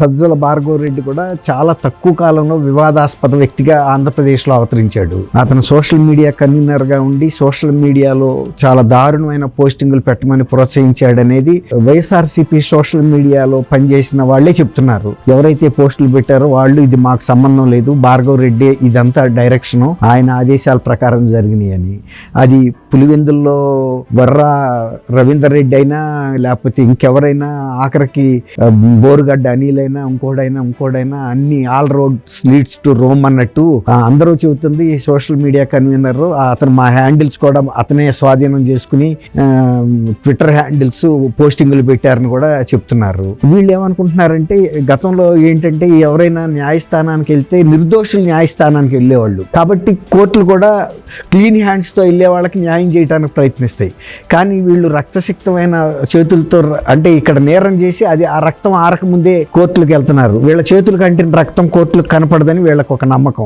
సజ్జల భార్గవ రెడ్డి కూడా చాలా తక్కువ కాలంలో వివాదాస్పద వ్యక్తిగా ఆంధ్రప్రదేశ్లో అవతరించాడు. అతను సోషల్ మీడియా కన్వీనర్గా ఉండి సోషల్ మీడియాలో చాలా దారుణమైన పోస్టింగులు పెట్టమని ప్రోత్సహించాడనేది వైఎస్ఆర్సీపీ సోషల్ మీడియాలో పనిచేసిన వాళ్ళే చెప్తున్నారు. ఎవరైతే పోస్టులు పెట్టారో వాళ్ళు ఇది మాకు సంబంధం లేదు, భార్గవ రెడ్డి ఇదంతా డైరెక్షను, ఆయన ఆదేశాల ప్రకారం జరిగినాయి అని. అది పులివెందుల్లో వర్రా రవీందర్ రెడ్డి అయినా లేకపోతే ఇంకెవరైనా, ఆఖరికి బోరుగడ్డ అనిల్ ఇంకోడైనా అన్ని all roads leads to Rome అన్నట్టు అందరూ చెబుతుంది. ఈ సోషల్ మీడియా కన్వీనర్ అతను మా హ్యాండిల్స్ కూడా అతనే స్వాధీనం చేసుకుని ట్విట్టర్ హ్యాండిల్స్ పోస్టింగులు పెట్టారని కూడా చెప్తున్నారు. వీళ్ళు ఏమనుకుంటున్నారంటే గతంలో ఏంటంటే ఎవరైనా న్యాయస్థానానికి వెళ్తే నిర్దోషులు న్యాయస్థానానికి వెళ్ళేవాళ్ళు, కాబట్టి కోర్టులు కూడా క్లీన్ హ్యాండ్స్తో వెళ్ళే వాళ్ళకి న్యాయం చేయడానికి ప్రయత్నిస్తాయి. కానీ వీళ్ళు రక్తసిక్తమైన చేతులతో, అంటే ఇక్కడ నేరం చేసి అది ఆ రక్తం ఆరకముందే కోర్టులకు వెళ్తున్నారు. వీళ్ళ చేతులకు అంటిన రక్తం కోర్టులకు కనపడదని వీళ్ళకు ఒక నమ్మకం.